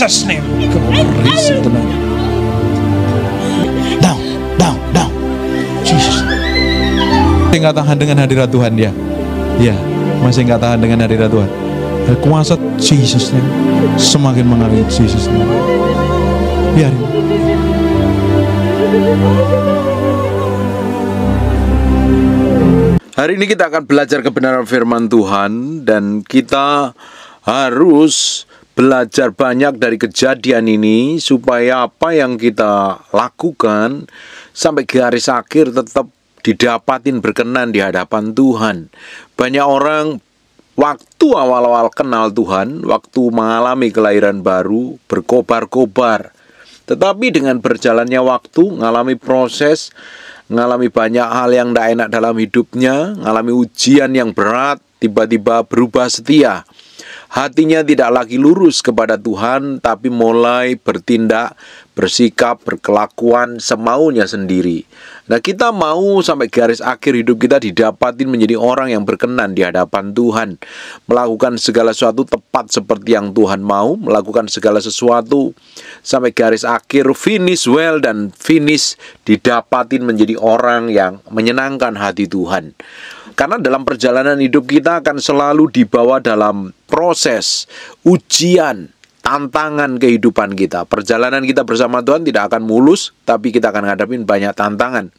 Jesus name. Kerisik tenang. Down. Jesus. Masih nggak tahan dengan hadirat Tuhan ya? Ya, masih nggak tahan dengan hadirat Tuhan. Kuasa Jesus name semakin mengalir Jesus name. Biarin. Hari ini kita akan belajar kebenaran firman Tuhan, dan kita harus belajar banyak dari kejadian ini supaya apa yang kita lakukan sampai garis akhir tetap didapatin berkenan di hadapan Tuhan. Banyak orang waktu awal-awal kenal Tuhan, waktu mengalami kelahiran baru, berkobar-kobar. Tetapi dengan berjalannya waktu, mengalami proses, mengalami banyak hal yang tidak enak dalam hidupnya, mengalami ujian yang berat, tiba-tiba berubah setia. Hatinya tidak lagi lurus kepada Tuhan, tapi mulai bertindak, bersikap, berkelakuan semaunya sendiri. Nah, kita mau sampai garis akhir hidup kita didapatin menjadi orang yang berkenan di hadapan Tuhan. Melakukan segala sesuatu tepat seperti yang Tuhan mau, melakukan segala sesuatu sampai garis akhir, finish well dan finish didapatin menjadi orang yang menyenangkan hati Tuhan. Karena dalam perjalanan hidup kita akan selalu dibawa dalam proses, ujian, tantangan kehidupan kita. Perjalanan kita bersama Tuhan tidak akan mulus, tapi kita akan menghadapi banyak tantangan.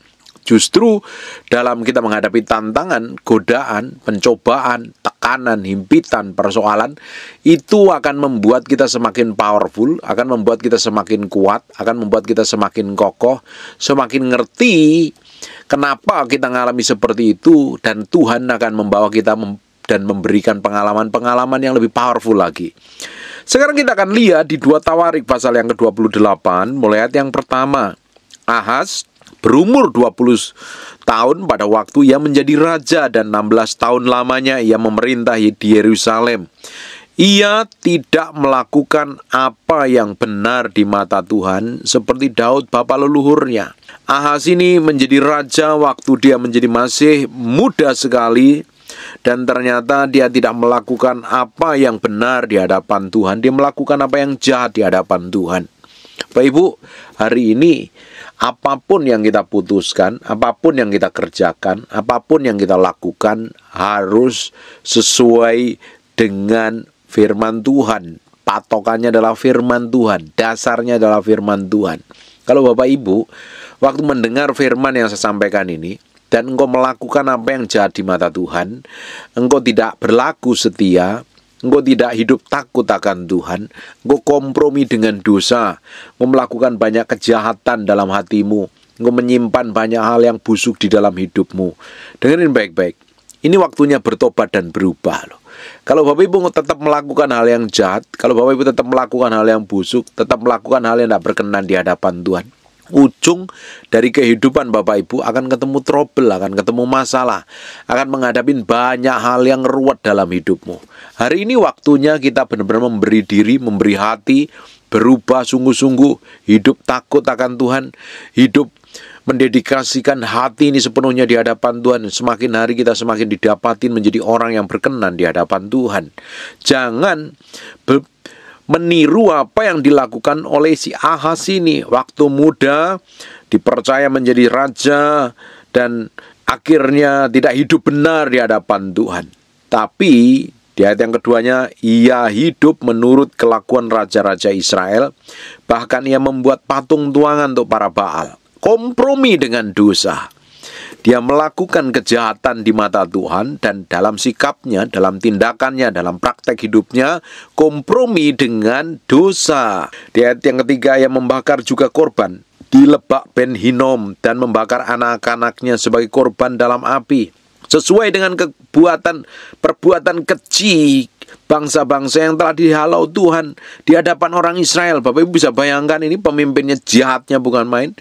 Justru dalam kita menghadapi tantangan, godaan, pencobaan, tekanan, himpitan, persoalan, itu akan membuat kita semakin powerful, akan membuat kita semakin kuat, akan membuat kita semakin kokoh, semakin ngerti kenapa kita mengalami seperti itu, dan Tuhan akan membawa kita dan memberikan pengalaman-pengalaman yang lebih powerful lagi. Sekarang kita akan lihat di 2 Tawarik pasal yang ke-28, mulai ayat yang pertama. Ahaz berumur 20 tahun pada waktu ia menjadi raja, dan 16 tahun lamanya ia memerintah di Yerusalem. Ia tidak melakukan apa yang benar di mata Tuhan seperti Daud bapa leluhurnya. Ahaz ini menjadi raja waktu dia menjadi masih muda sekali, dan ternyata dia tidak melakukan apa yang benar di hadapan Tuhan. Dia melakukan apa yang jahat di hadapan Tuhan. Bapak Ibu, hari ini apapun yang kita putuskan, apapun yang kita kerjakan, apapun yang kita lakukan harus sesuai dengan firman Tuhan. Patokannya adalah firman Tuhan, dasarnya adalah firman Tuhan. Kalau Bapak Ibu waktu mendengar firman yang saya sampaikan ini, dan engkau melakukan apa yang jahat di mata Tuhan, engkau tidak berlaku setia, engkau tidak hidup takut akan Tuhan, engkau kompromi dengan dosa, engkau melakukan banyak kejahatan dalam hatimu, engkau menyimpan banyak hal yang busuk di dalam hidupmu. Dengerin baik-baik, ini waktunya bertobat dan berubah loh. Kalau Bapak Ibu tetap melakukan hal yang jahat, kalau Bapak Ibu tetap melakukan hal yang busuk, tetap melakukan hal yang tidak berkenan di hadapan Tuhan, ujung dari kehidupan Bapak Ibu akan ketemu trouble, akan ketemu masalah, akan menghadapi banyak hal yang ruwet dalam hidupmu. Hari ini waktunya kita benar-benar memberi diri, memberi hati, berubah sungguh-sungguh, hidup takut akan Tuhan, hidup mendedikasikan hati ini sepenuhnya di hadapan Tuhan. Semakin hari kita semakin didapatin menjadi orang yang berkenan di hadapan Tuhan. Jangan meniru apa yang dilakukan oleh si Ahaz ini. Waktu muda dipercaya menjadi raja, dan akhirnya tidak hidup benar di hadapan Tuhan. Tapi di ayat yang keduanya, ia hidup menurut kelakuan raja-raja Israel. Bahkan ia membuat patung tuangan untuk para Baal. Kompromi dengan dosa. Dia melakukan kejahatan di mata Tuhan, dan dalam sikapnya, dalam tindakannya, dalam praktek hidupnya, kompromi dengan dosa. Di ayat yang ketiga, ia membakar juga korban di Lebak Ben Hinnom, dan membakar anak-anaknya sebagai korban dalam api. Sesuai dengan perbuatan keji bangsa-bangsa yang telah dihalau Tuhan di hadapan orang Israel. Bapak Ibu bisa bayangkan, ini pemimpinnya jahatnya bukan main.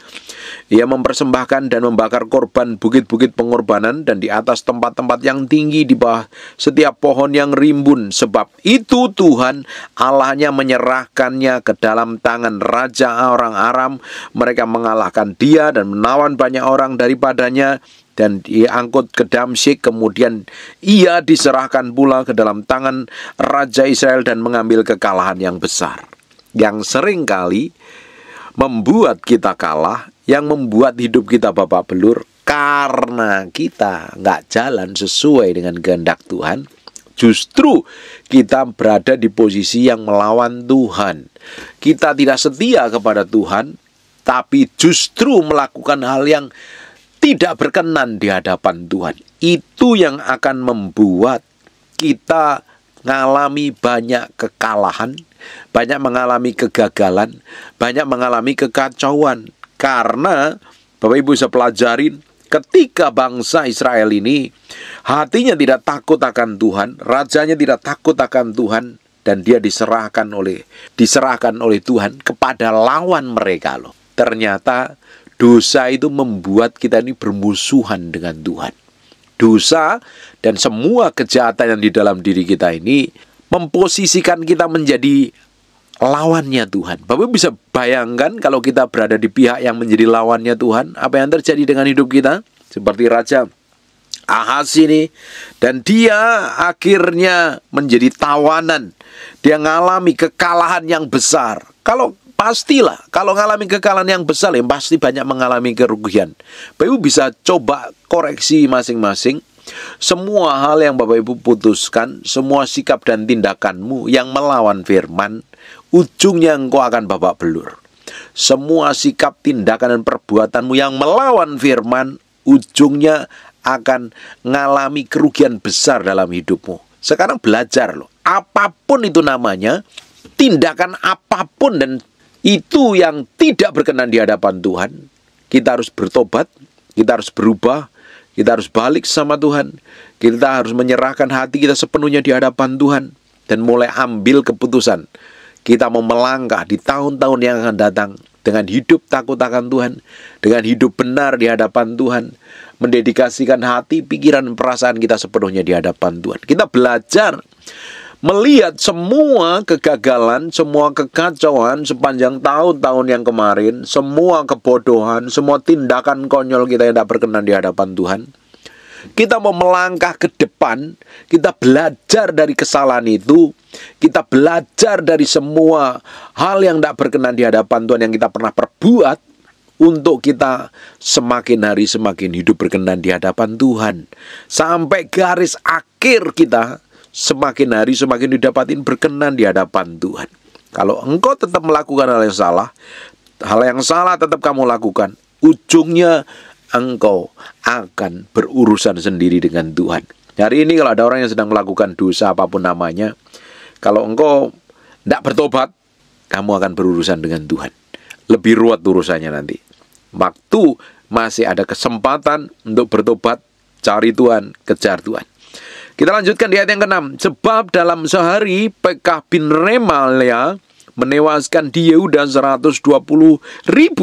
Ia mempersembahkan dan membakar korban bukit-bukit pengorbanan, dan di atas tempat-tempat yang tinggi, di bawah setiap pohon yang rimbun. Sebab itu Tuhan Allahnya menyerahkannya ke dalam tangan raja orang Aram. Mereka mengalahkan dia dan menawan banyak orang daripadanya, dan diangkut ke Damsyik. Kemudian ia diserahkan pula ke dalam tangan raja Israel dan mengambil kekalahan yang besar. yang seringkali membuat kita kalah, yang membuat hidup kita babak belur, karena kita nggak jalan sesuai dengan kehendak Tuhan. Justru kita berada di posisi yang melawan Tuhan. Kita tidak setia kepada Tuhan, tapi justru melakukan hal yang tidak berkenan di hadapan Tuhan. Itu yang akan membuat kita mengalami banyak kekalahan, banyak mengalami kegagalan, banyak mengalami kekacauan. Karena Bapak Ibu bisa pelajarin, ketika bangsa Israel ini hatinya tidak takut akan Tuhan, rajanya tidak takut akan Tuhan, dan dia diserahkan oleh Tuhan kepada lawan mereka loh. Ternyata dosa itu membuat kita ini bermusuhan dengan Tuhan. Dosa dan semua kejahatan yang di dalam diri kita ini memposisikan kita menjadi lawannya Tuhan. Bapak bisa bayangkan kalau kita berada di pihak yang menjadi lawannya Tuhan, apa yang terjadi dengan hidup kita? Seperti Raja Ahaz ini, dan dia akhirnya menjadi tawanan. Dia mengalami kekalahan yang besar. Pastilah, kalau mengalami kekalahan yang besar, ya pasti banyak mengalami kerugian. Bapak Ibu bisa coba koreksi masing-masing. Semua hal yang Bapak Ibu putuskan, semua sikap dan tindakanmu yang melawan firman, ujungnya engkau akan babak belur. Semua sikap, tindakan, dan perbuatanmu yang melawan firman, ujungnya akan mengalami kerugian besar dalam hidupmu. Sekarang belajar loh, apapun itu namanya, tindakan apapun dan itu yang tidak berkenan di hadapan Tuhan, kita harus bertobat, kita harus berubah, kita harus balik sama Tuhan, kita harus menyerahkan hati kita sepenuhnya di hadapan Tuhan, dan mulai ambil keputusan. Kita mau melangkah di tahun-tahun yang akan datang dengan hidup takut akan Tuhan, dengan hidup benar di hadapan Tuhan, mendedikasikan hati, pikiran, perasaan kita sepenuhnya di hadapan Tuhan. Kita belajar melihat semua kegagalan, semua kekacauan sepanjang tahun-tahun yang kemarin, semua kebodohan, semua tindakan konyol kita yang tidak berkenan di hadapan Tuhan. Kita mau melangkah ke depan, kita belajar dari kesalahan itu, kita belajar dari semua hal yang tidak berkenan di hadapan Tuhan yang kita pernah perbuat, untuk kita semakin hari semakin hidup berkenan di hadapan Tuhan. Sampai garis akhir kita, semakin hari semakin didapatin berkenan di hadapan Tuhan. Kalau engkau tetap melakukan hal yang salah tetap kamu lakukan, ujungnya engkau akan berurusan sendiri dengan Tuhan. Hari ini kalau ada orang yang sedang melakukan dosa apapun namanya, kalau engkau tidak bertobat, kamu akan berurusan dengan Tuhan. Lebih ruwet urusannya nanti. Waktu masih ada kesempatan untuk bertobat, cari Tuhan, kejar Tuhan. Kita lanjutkan di ayat yang ke-6. Sebab dalam sehari Pekah bin Remalia menewaskan di Yehuda 120.000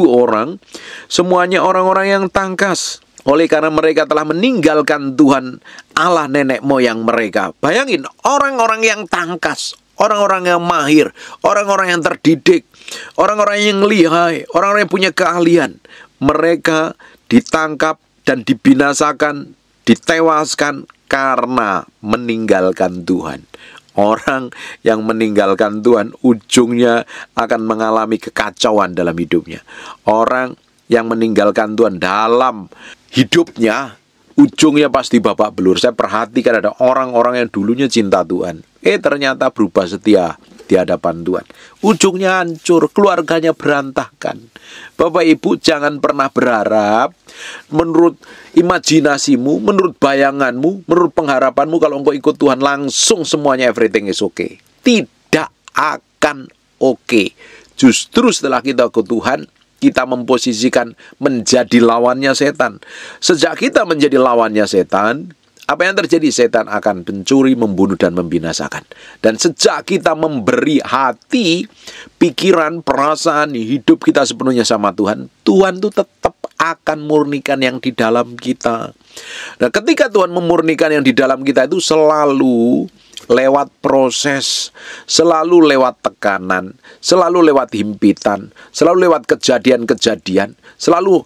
orang, semuanya orang-orang yang tangkas. Oleh karena mereka telah meninggalkan Tuhan Allah nenek moyang mereka. Bayangin, orang-orang yang tangkas, orang-orang yang mahir, orang-orang yang terdidik, orang-orang yang lihai, orang-orang yang punya keahlian, mereka ditangkap dan dibinasakan, ditewaskan karena meninggalkan Tuhan. Orang yang meninggalkan Tuhan ujungnya akan mengalami kekacauan dalam hidupnya. Orang yang meninggalkan Tuhan dalam hidupnya, ujungnya pasti babak belur. Saya perhatikan ada orang-orang yang dulunya cinta Tuhan, ternyata berubah setia di hadapan Tuhan. Ujungnya hancur, keluarganya berantakan. Bapak Ibu jangan pernah berharap menurut imajinasimu, menurut bayanganmu, menurut pengharapanmu kalau engkau ikut Tuhan langsung semuanya everything is okay. Tidak akan okay. Justru setelah kita ikut Tuhan, kita memposisikan menjadi lawannya setan. Sejak kita menjadi lawannya setan, apa yang terjadi? Setan akan mencuri, membunuh, dan membinasakan. Dan sejak kita memberi hati, pikiran, perasaan, hidup kita sepenuhnya sama Tuhan, Tuhan itu tetap akan murnikan yang di dalam kita. Nah, ketika Tuhan memurnikan yang di dalam kita itu selalu lewat proses, selalu lewat tekanan, selalu lewat himpitan, selalu lewat kejadian-kejadian, selalu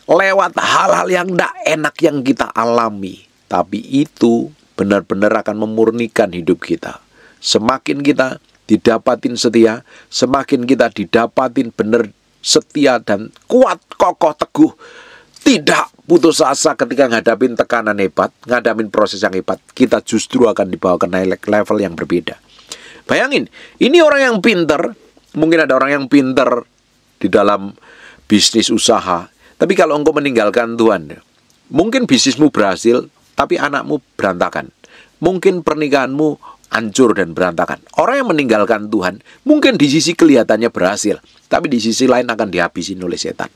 lewat hal-hal yang tidak enak yang kita alami. Tapi itu benar-benar akan memurnikan hidup kita. Semakin kita didapatin setia, semakin kita didapatin benar setia dan kuat, kokoh, teguh, tidak putus asa ketika ngadapin tekanan hebat, ngadapin proses yang hebat, kita justru akan dibawa ke level yang berbeda. Bayangin, ini orang yang pinter, mungkin ada orang yang pinter di dalam bisnis usaha, tapi kalau engkau meninggalkan Tuhan, mungkin bisnismu berhasil, tapi anakmu berantakan. Mungkin pernikahanmu hancur dan berantakan. Orang yang meninggalkan Tuhan, mungkin di sisi kelihatannya berhasil, tapi di sisi lain akan dihabisin oleh setan.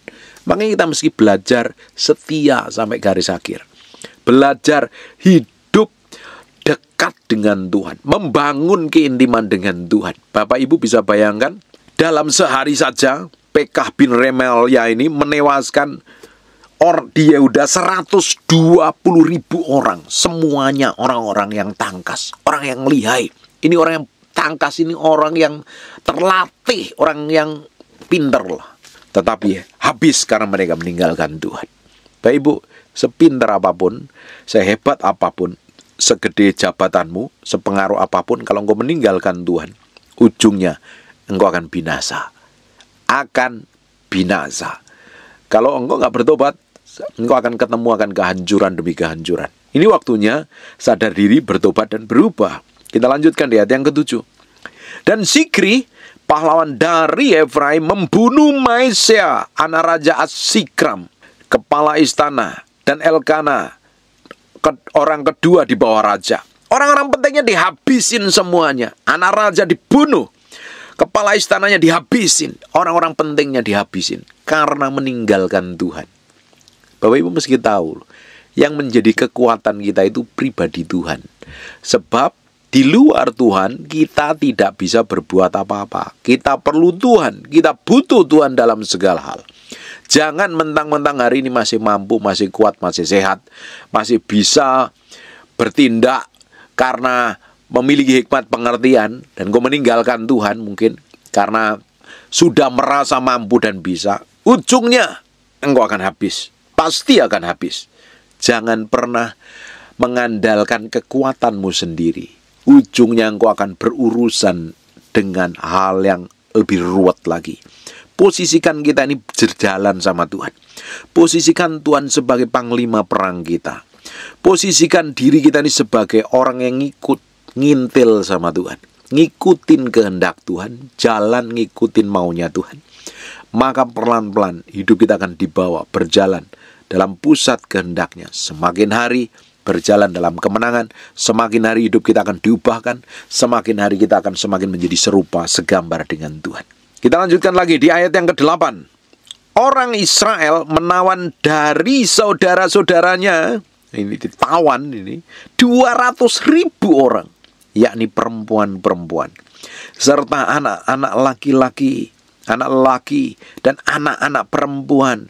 Makanya kita mesti belajar setia sampai garis akhir. Belajar hidup dekat dengan Tuhan. Membangun keintiman dengan Tuhan. Bapak Ibu bisa bayangkan, dalam sehari saja, Pekah bin Remalia ini menewaskan di Yehuda 120.000 orang. Semuanya orang-orang yang tangkas, orang yang lihai. Ini orang yang tangkas, ini orang yang terlatih, orang yang pinter lah. Tetapi habis karena mereka meninggalkan Tuhan. Bapak Ibu, sepintar apapun, sehebat apapun, segede jabatanmu, sepengaruh apapun, kalau engkau meninggalkan Tuhan, ujungnya engkau akan binasa. Akan binasa. Kalau engkau nggak bertobat, engkau akan ketemu akan kehancuran demi kehancuran. Ini waktunya sadar diri, bertobat dan berubah. Kita lanjutkan di ayat yang ke-7. Dan Zikri, pahlawan dari Efraim, membunuh Maesya, anak Raja As-Sikram, kepala istana, dan Elkana, orang kedua di bawah raja. Orang-orang pentingnya dihabisin semuanya. Anak raja dibunuh, kepala istananya dihabisin, orang-orang pentingnya dihabisin karena meninggalkan Tuhan. Bapak Ibu mesti tahu, yang menjadi kekuatan kita itu pribadi Tuhan. Sebab di luar Tuhan kita tidak bisa berbuat apa-apa. Kita perlu Tuhan, kita butuh Tuhan dalam segala hal. Jangan mentang-mentang hari ini masih mampu, masih kuat, masih sehat, masih bisa bertindak karena memiliki hikmat pengertian, dan kau meninggalkan Tuhan mungkin karena sudah merasa mampu dan bisa. Ujungnya engkau akan habis, pasti akan habis. Jangan pernah mengandalkan kekuatanmu sendiri. Ujungnya engkau akan berurusan dengan hal yang lebih ruwet lagi. Posisikan kita ini berjalan sama Tuhan. Posisikan Tuhan sebagai panglima perang kita. Posisikan diri kita ini sebagai orang yang ngintil sama Tuhan. Ngikutin kehendak Tuhan, jalan ngikutin maunya Tuhan. Maka pelan-pelan hidup kita akan dibawa berjalan dalam pusat kehendaknya. Semakin hari berjalan dalam kemenangan, semakin hari hidup kita akan diubahkan, semakin hari kita akan semakin menjadi serupa, segambar dengan Tuhan. Kita lanjutkan lagi di ayat yang ke-8. Orang Israel menawan dari saudara-saudaranya, ini ditawan ini, 200.000 orang, yakni perempuan-perempuan, serta anak-anak laki-laki, anak laki dan anak-anak perempuan.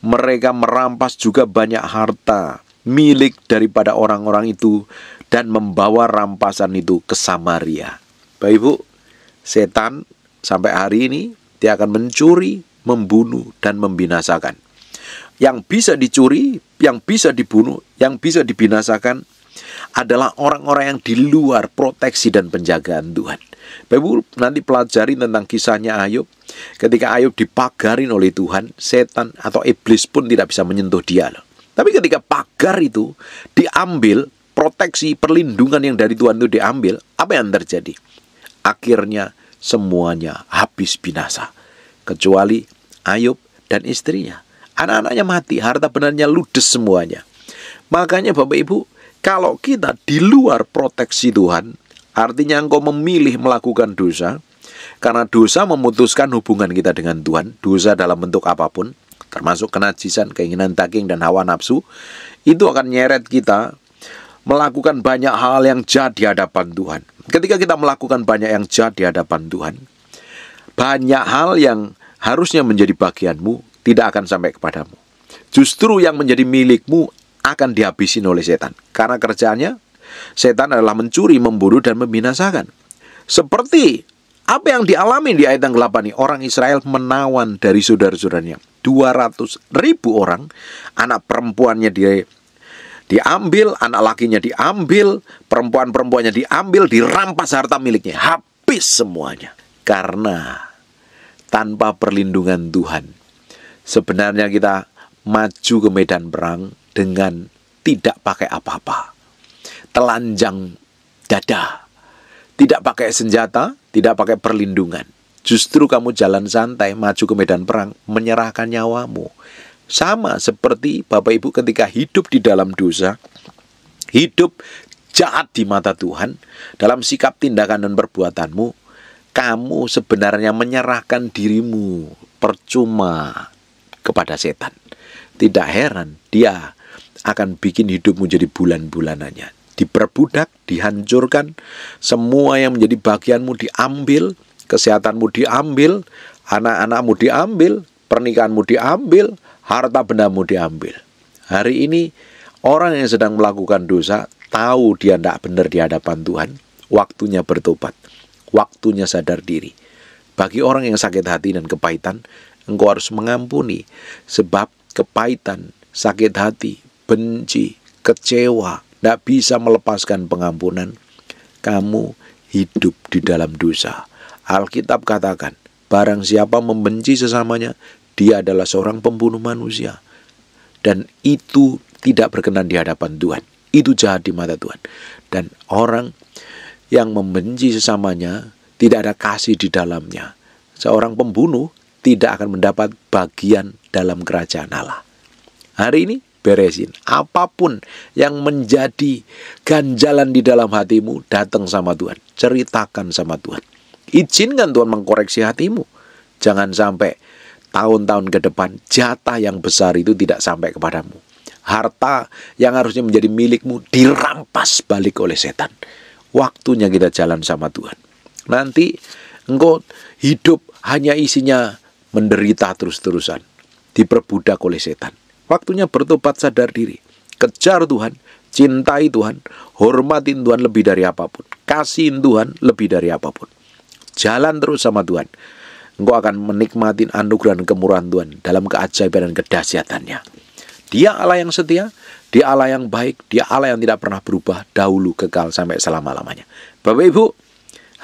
Mereka merampas juga banyak harta milik daripada orang-orang itu dan membawa rampasan itu ke Samaria. Bapak Ibu, setan sampai hari ini dia akan mencuri, membunuh dan membinasakan. Yang bisa dicuri, yang bisa dibunuh, yang bisa dibinasakan adalah orang-orang yang di luar proteksi dan penjagaan Tuhan. Bapak Ibu nanti pelajari tentang kisahnya Ayub. Ketika Ayub dipagarin oleh Tuhan, setan atau iblis pun tidak bisa menyentuh dia. Tapi ketika pagar itu diambil, proteksi, perlindungan yang dari Tuhan itu diambil, apa yang terjadi? Akhirnya semuanya habis binasa. Kecuali Ayub dan istrinya. Anak-anaknya mati, harta benarnya ludes semuanya. Makanya Bapak Ibu, kalau kita di luar proteksi Tuhan, artinya engkau memilih melakukan dosa, karena dosa memutuskan hubungan kita dengan Tuhan, dosa dalam bentuk apapun, termasuk kenajisan, keinginan daging, dan hawa nafsu, itu akan nyeret kita melakukan banyak hal yang jahat di hadapan Tuhan. Ketika kita melakukan banyak yang jahat di hadapan Tuhan, banyak hal yang harusnya menjadi bagianmu tidak akan sampai kepadamu. Justru yang menjadi milikmu akan dihabisin oleh setan. Karena kerjaannya, setan adalah mencuri, membunuh, dan membinasakan. Seperti apa yang dialami di ayat yang ke-8 ini, orang Israel menawan dari saudara-saudaranya 200.000 orang, anak perempuannya diambil, anak lakinya diambil, perempuan-perempuannya diambil, dirampas harta miliknya, habis semuanya. Karena tanpa perlindungan Tuhan, sebenarnya kita maju ke medan perang dengan tidak pakai apa-apa. Telanjang dada. Tidak pakai senjata, tidak pakai perlindungan. Justru kamu jalan santai, maju ke medan perang, menyerahkan nyawamu. Sama seperti Bapak Ibu ketika hidup di dalam dosa, hidup jahat di mata Tuhan, dalam sikap, tindakan, dan perbuatanmu, kamu sebenarnya menyerahkan dirimu percuma kepada setan. Tidak heran dia akan bikin hidupmu jadi bulan-bulanannya. Diperbudak, dihancurkan, semua yang menjadi bagianmu diambil, kesehatanmu diambil, anak-anakmu diambil, pernikahanmu diambil, harta bendamu diambil. Hari ini orang yang sedang melakukan dosa tahu dia tidak benar di hadapan Tuhan. Waktunya bertobat, waktunya sadar diri. Bagi orang yang sakit hati dan kepahitan, engkau harus mengampuni. Sebab kepahitan, sakit hati, benci, kecewa, tidak bisa melepaskan pengampunan. Kamu hidup di dalam dosa. Alkitab katakan, barang siapa membenci sesamanya, dia adalah seorang pembunuh manusia. Dan itu tidak berkenan di hadapan Tuhan. Itu jahat di mata Tuhan. Dan orang yang membenci sesamanya, tidak ada kasih di dalamnya. Seorang pembunuh tidak akan mendapat bagian dalam kerajaan Allah. Hari ini beresin. Apapun yang menjadi ganjalan di dalam hatimu, datang sama Tuhan. Ceritakan sama Tuhan. Izinkan Tuhan mengkoreksi hatimu. Jangan sampai tahun-tahun ke depan jatah yang besar itu tidak sampai kepadamu. Harta yang harusnya menjadi milikmu dirampas balik oleh setan. Waktunya kita jalan sama Tuhan. Nanti engkau hidup hanya isinya menderita terus-terusan, diperbudak oleh setan. Waktunya bertobat, sadar diri, kejar Tuhan, cintai Tuhan, hormatin Tuhan lebih dari apapun, kasihin Tuhan lebih dari apapun. Jalan terus sama Tuhan. Engkau akan menikmati anugerah dan kemurahan Tuhan dalam keajaiban dan kedahsyatannya. Dia Allah yang setia, Dia Allah yang baik, Dia Allah yang tidak pernah berubah, dahulu, kekal, sampai selama-lamanya. Bapak Ibu,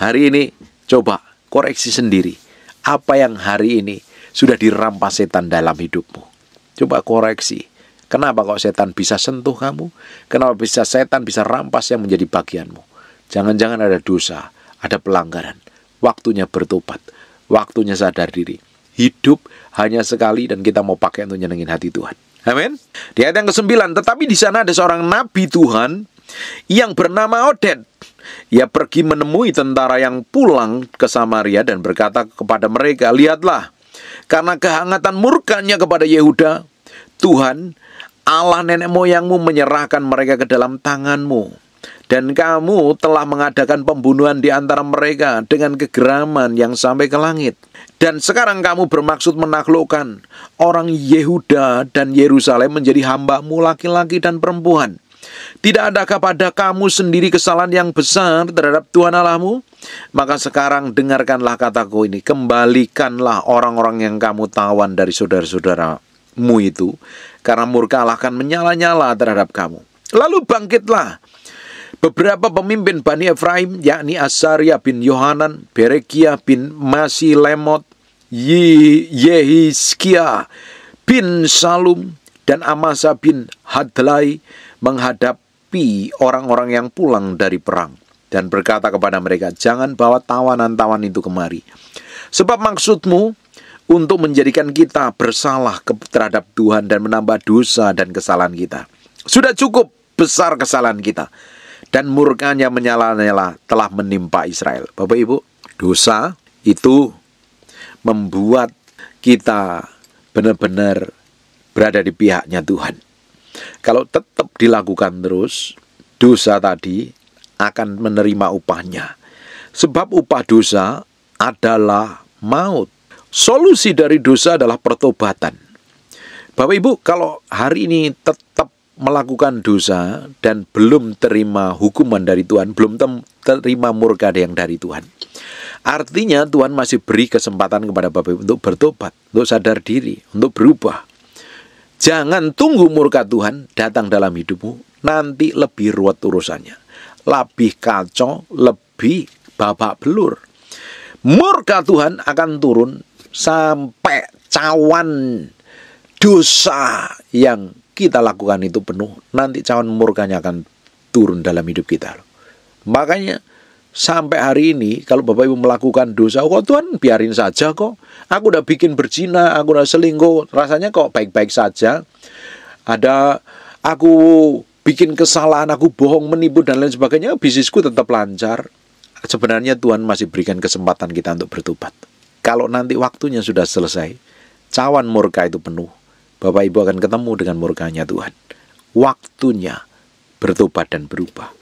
hari ini coba koreksi sendiri. Apa yang hari ini sudah dirampas setan dalam hidupmu? Coba koreksi. Kenapa kok setan bisa sentuh kamu? Kenapa bisa setan bisa rampas yang menjadi bagianmu? Jangan-jangan ada dosa, ada pelanggaran. Waktunya bertobat, waktunya sadar diri. Hidup hanya sekali dan kita mau pakai untuk nyenengin hati Tuhan. Amin. Di ayat yang ke-9, tetapi di sana ada seorang nabi Tuhan yang bernama Oded. Ia pergi menemui tentara yang pulang ke Samaria dan berkata kepada mereka, lihatlah, karena kehangatan murkanya kepada Yehuda, Tuhan Allah nenek moyangmu menyerahkan mereka ke dalam tanganmu. Dan kamu telah mengadakan pembunuhan di antara mereka dengan kegeraman yang sampai ke langit. Dan sekarang kamu bermaksud menaklukkan orang Yehuda dan Yerusalem menjadi hamba-Mu laki-laki dan perempuan. Tidak adakah pada kamu sendiri kesalahan yang besar terhadap Tuhan Allah-Mu? Maka sekarang dengarkanlah kataku ini. Kembalikanlah orang-orang yang kamu tawan dari saudara-saudaramu itu, karena murka Allah akan menyala-nyala terhadap kamu. Lalu bangkitlah beberapa pemimpin Bani Efraim, yakni Asaria bin Yohanan, Berekia bin Masilemot, Yehiskia bin Salum, dan Amasa bin Hadlai menghadapi orang-orang yang pulang dari perang dan berkata kepada mereka, jangan bawa tawanan-tawanan itu kemari, sebab maksudmu untuk menjadikan kita bersalah terhadap Tuhan dan menambah dosa dan kesalahan kita. Sudah cukup besar kesalahan kita, dan murkanya menyala-nyala telah menimpa Israel. Bapak Ibu, dosa itu membuat kita benar-benar berada di pihaknya Tuhan. Kalau tetap dilakukan terus, dosa tadi akan menerima upahnya. Sebab upah dosa adalah maut. Solusi dari dosa adalah pertobatan. Bapak Ibu, kalau hari ini tetap melakukan dosa dan belum terima hukuman dari Tuhan, belum terima murka yang dari Tuhan, artinya Tuhan masih beri kesempatan kepada Bapak Ibu untuk bertobat, untuk sadar diri, untuk berubah. Jangan tunggu murka Tuhan datang dalam hidupmu, nanti lebih ruwet urusannya, lebih kacau, lebih babak belur. Murka Tuhan akan turun sampai cawan dosa yang kita lakukan itu penuh. Nanti cawan murkanya akan turun dalam hidup kita. Makanya sampai hari ini kalau Bapak Ibu melakukan dosa, kok Tuhan biarin saja kok. Aku udah bikin berzina, aku udah selingkuh, rasanya kok baik-baik saja. Ada aku bikin kesalahan, aku bohong, menipu dan lain sebagainya, bisnisku tetap lancar. Sebenarnya Tuhan masih berikan kesempatan kita untuk bertobat. Kalau nanti waktunya sudah selesai, cawan murka itu penuh, Bapak Ibu akan ketemu dengan murkanya Tuhan. Waktunya bertobat dan berubah.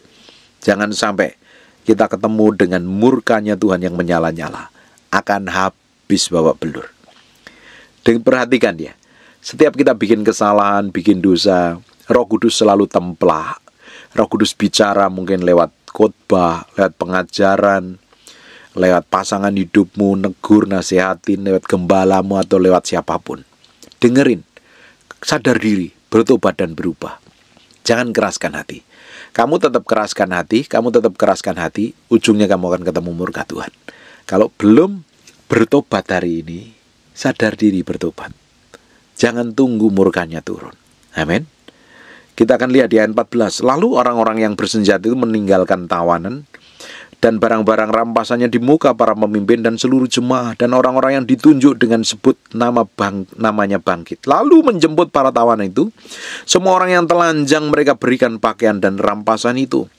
Jangan sampai kita ketemu dengan murkanya Tuhan yang menyala-nyala. Akan habis babak belur. Dan perhatikan ya, setiap kita bikin kesalahan, bikin dosa, Roh Kudus selalu templah. Roh Kudus bicara mungkin lewat khotbah, lewat pengajaran, lewat pasangan hidupmu, negur, nasihatin, lewat gembalamu atau lewat siapapun. Dengerin, sadar diri, bertobat dan berubah. Jangan keraskan hati. Kamu tetap keraskan hati, ujungnya kamu akan ketemu murka Tuhan. Kalau belum bertobat hari ini, sadar diri bertobat. Jangan tunggu murkanya turun. Amin. Kita akan lihat di ayat 14. Lalu orang-orang yang bersenjata itu meninggalkan tawanan dan barang-barang rampasannya di muka para pemimpin dan seluruh jemaah, dan orang-orang yang ditunjuk dengan sebut namanya bangkit. Lalu menjemput para tawanan itu. Semua orang yang telanjang mereka berikan pakaian dan rampasan itu.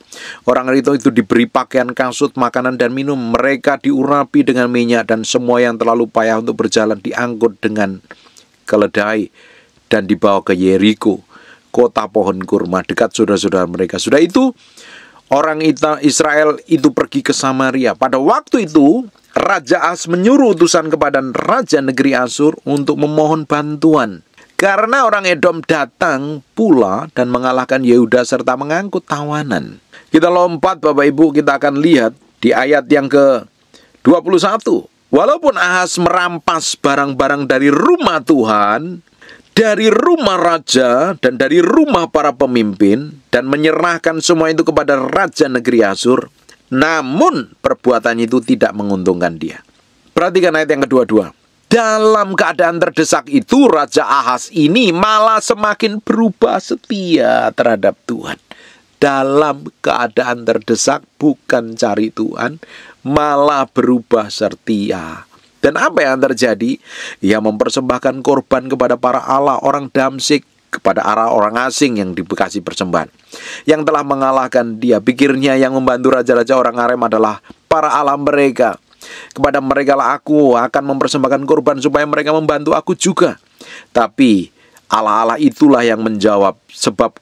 Orang itu diberi pakaian, kasut, makanan dan minum. Mereka diurapi dengan minyak, dan semua yang terlalu payah untuk berjalan diangkut dengan keledai dan dibawa ke Yeriko, kota pohon kurma, dekat saudara-saudara mereka. Sudah itu orang Israel itu pergi ke Samaria. Pada waktu itu Raja Ahas menyuruh utusan kepada Raja negeri Asyur untuk memohon bantuan, karena orang Edom datang pula dan mengalahkan Yehuda serta mengangkut tawanan. Kita lompat Bapak Ibu, kita akan lihat di ayat yang ke-21. Walaupun Ahas merampas barang-barang dari rumah Tuhan, dari rumah raja dan dari rumah para pemimpin, dan menyerahkan semua itu kepada Raja negeri Asyur, namun perbuatan itu tidak menguntungkan dia. Perhatikan ayat yang kedua. Dalam keadaan terdesak itu, Raja Ahas ini malah semakin berubah setia terhadap Tuhan. Dalam keadaan terdesak, bukan cari Tuhan, malah berubah setia. Dan apa yang terjadi? Ia mempersembahkan korban kepada para allah orang Damsyik, kepada orang asing yang dikasih persembahan, yang telah mengalahkan dia. Pikirnya yang membantu raja-raja orang Arem adalah para allah mereka. Kepada mereka lah aku akan mempersembahkan korban supaya mereka membantu aku juga. Tapi allah-allah itulah yang menjawab sebab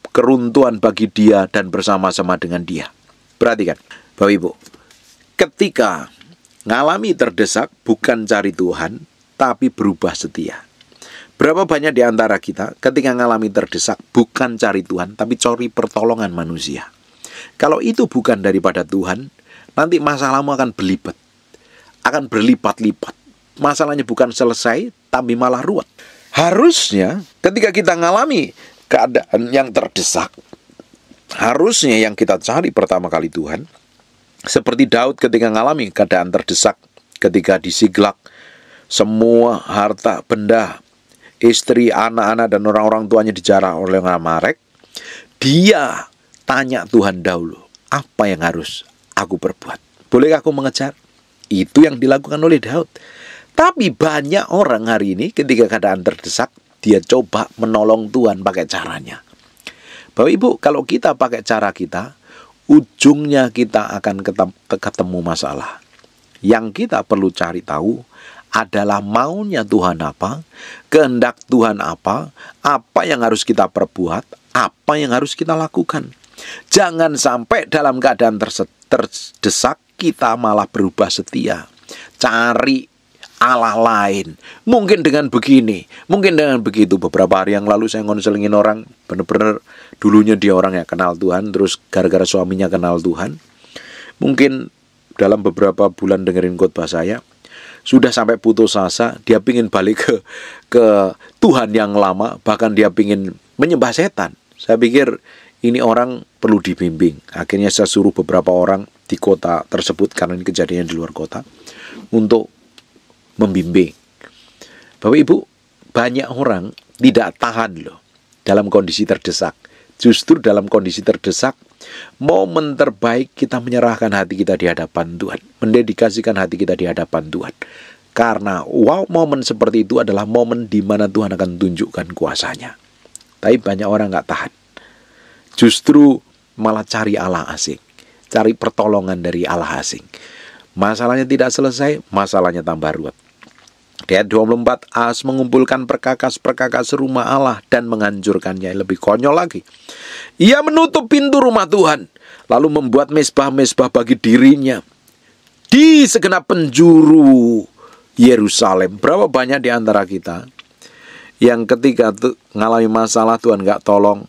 keruntuhan bagi dia dan bersama-sama dengan dia. Perhatikan Bapak Ibu, ketika ngalami terdesak, bukan cari Tuhan, tapi berubah setia. Berapa banyak di antara kita ketika ngalami terdesak, bukan cari Tuhan, tapi cari pertolongan manusia. Kalau itu bukan daripada Tuhan, nanti masalahmu akan berlipat-lipat. Masalahnya bukan selesai, tapi malah ruwet. Harusnya ketika kita ngalami keadaan yang terdesak, harusnya yang kita cari pertama kali Tuhan. Seperti Daud ketika mengalami keadaan terdesak, ketika di Siglak, semua harta benda, istri, anak-anak, dan orang-orang tuanya dijarah oleh orang Amalek. Dia tanya Tuhan dahulu, apa yang harus aku perbuat? Bolehkah aku mengejar? Itu yang dilakukan oleh Daud. Tapi banyak orang hari ini ketika keadaan terdesak, dia coba menolong Tuhan pakai caranya. Bapak Ibu, kalau kita pakai cara kita, ujungnya kita akan ketemu masalah. Yang kita perlu cari tahu adalah maunya Tuhan apa, kehendak Tuhan apa yang harus kita perbuat, apa yang harus kita lakukan. Jangan sampai dalam keadaan terdesak kita malah berubah setia, cari Allah lain, mungkin dengan begini, mungkin dengan begitu. Beberapa hari yang lalu saya ngonselingin orang, benar-benar dulunya dia orang yang kenal Tuhan, terus gara-gara suaminya kenal Tuhan, mungkin dalam beberapa bulan dengerin khotbah saya, sudah sampai putus asa, dia pingin balik ke Tuhan yang lama, bahkan dia pingin menyembah setan. Saya pikir ini orang perlu dibimbing. Akhirnya saya suruh beberapa orang di kota tersebut, karena ini kejadiannya di luar kota, untuk membimbing. Bapak Ibu, banyak orang tidak tahan loh dalam kondisi terdesak. Justru dalam kondisi terdesak, momen terbaik kita menyerahkan hati kita di hadapan Tuhan, mendedikasikan hati kita di hadapan Tuhan. Karena momen seperti itu adalah momen di mana Tuhan akan tunjukkan kuasanya. Tapi banyak orang nggak tahan. Justru malah cari Allah asing, cari pertolongan dari Allah asing. Masalahnya tidak selesai, masalahnya tambah ruwet. Di ayat 24, Ahas mengumpulkan perkakas-perkakas rumah Allah dan menghancurkannya. Lebih konyol lagi, ia menutup pintu rumah Tuhan, lalu membuat mezbah-mezbah bagi dirinya di segenap penjuru Yerusalem. Berapa banyak di antara kita yang ketika ngalami masalah Tuhan nggak tolong,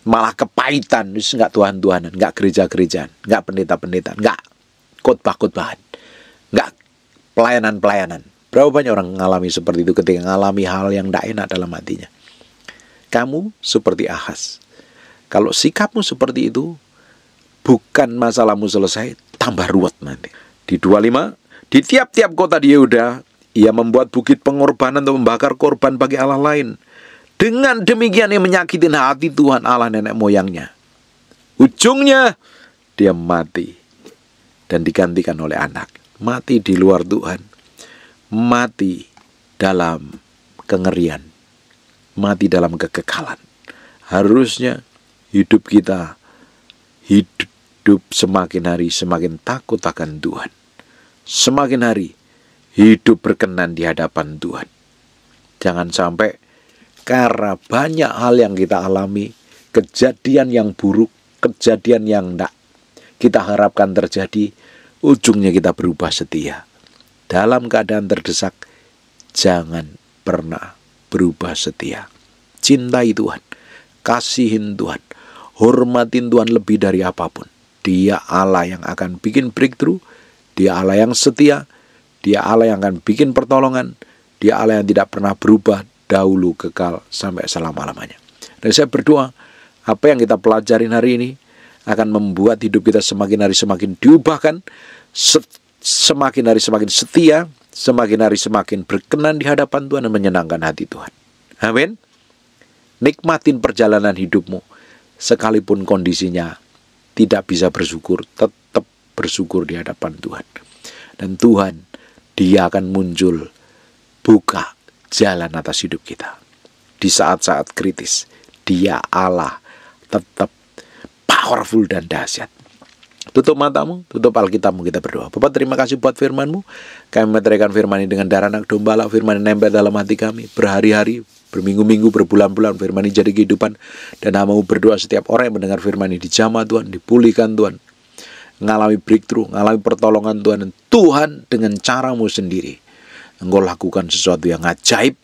malah kepahitan, nggak Tuhan-Tuhanan, nggak gereja-gerejaan, nggak pendeta-pendetaan, nggak khotbah-khotbahan, nggak pelayanan-pelayanan. Berapa banyak orang mengalami seperti itu ketika mengalami hal yang tidak enak dalam hatinya. Kamu seperti Ahas. Kalau sikapmu seperti itu, bukan masalahmu selesai, tambah ruwet nanti. Di 25, di tiap-tiap kota di Yehuda, ia membuat bukit pengorbanan untuk membakar korban bagi Allah lain. Dengan demikian ia menyakitin hati Tuhan Allah nenek moyangnya. Ujungnya, dia mati dan digantikan oleh anak. Mati di luar Tuhan. Mati dalam kengerian. Mati dalam kekekalan. Harusnya hidup kita hidup semakin hari semakin takut akan Tuhan. Semakin hari hidup berkenan di hadapan Tuhan. Jangan sampai karena banyak hal yang kita alami, kejadian yang buruk, kejadian yang tidak kita harapkan terjadi, ujungnya kita berubah setia. Dalam keadaan terdesak, jangan pernah berubah setia. Cintai Tuhan, kasihin Tuhan, hormatin Tuhan lebih dari apapun. Dia Allah yang akan bikin breakthrough, Dia Allah yang setia, Dia Allah yang akan bikin pertolongan, Dia Allah yang tidak pernah berubah, dahulu kekal sampai selama-lamanya. Dan saya berdoa, apa yang kita pelajarin hari ini akan membuat hidup kita semakin hari semakin diubahkan, semakin hari semakin setia, semakin hari semakin berkenan di hadapan Tuhan dan menyenangkan hati Tuhan. Amin. Nikmatin perjalanan hidupmu, sekalipun kondisinya tidak bisa bersyukur, tetap bersyukur di hadapan Tuhan. Dan Tuhan, Dia akan muncul, buka jalan atas hidup kita. Di saat-saat kritis, Dia Allah tetap powerful dan dahsyat. Tutup matamu, tutup Alkitabmu, kita berdoa. Bapak, terima kasih buat firman-Mu. Kami meteraikan firman ini dengan darah anak domba, firman ini nempel dalam hati kami berhari-hari, berminggu-minggu, berbulan-bulan. Firman ini jadi kehidupan. Dan hamba-Mu berdoa setiap orang yang mendengar firman ini dijamah Tuhan, dipulihkan Tuhan, ngalami breakthrough, ngalami pertolongan Tuhan. Dan Tuhan dengan cara-Mu sendiri, Engkau lakukan sesuatu yang ajaib,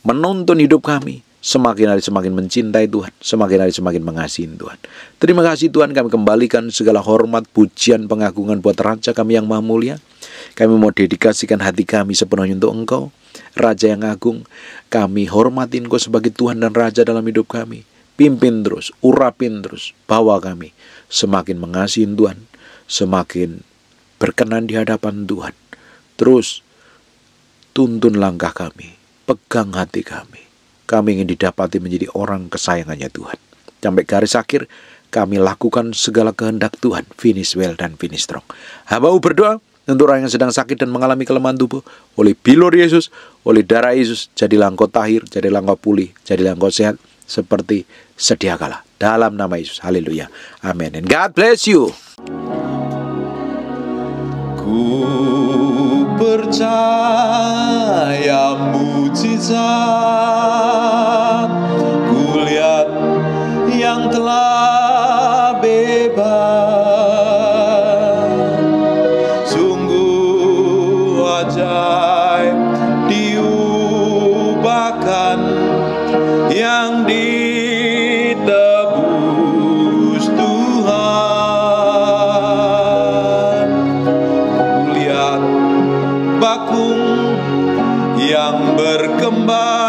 menuntun hidup kami semakin hari semakin mencintai Tuhan, semakin hari semakin mengasihi Tuhan. Terima kasih Tuhan, kami kembalikan segala hormat, pujian, pengagungan buat Raja kami yang maha mulia. Kami mau dedikasikan hati kami sepenuhnya untuk Engkau, Raja yang agung. Kami hormatin Engkau sebagai Tuhan dan Raja dalam hidup kami. Pimpin terus, urapin terus, bawa kami semakin mengasihi Tuhan, semakin berkenan di hadapan Tuhan. Terus tuntun langkah kami, pegang hati kami. Kami ingin didapati menjadi orang kesayangannya Tuhan. Sampai garis akhir, kami lakukan segala kehendak Tuhan. Finish well dan finish strong. Hamba-Mu berdoa untuk orang yang sedang sakit dan mengalami kelemahan tubuh. Oleh bilur Yesus, oleh darah Yesus, jadilah engkau tahir, jadilah engkau pulih, jadilah engkau sehat, seperti sedia kala. Dalam nama Yesus, haleluya, amin. And God bless you. Ku percaya mujizat, ku lihat yang telah bebas, sungguh ajaib diubahkan yang ditebus Tuhan. Ku lihat bakung yang berkembang,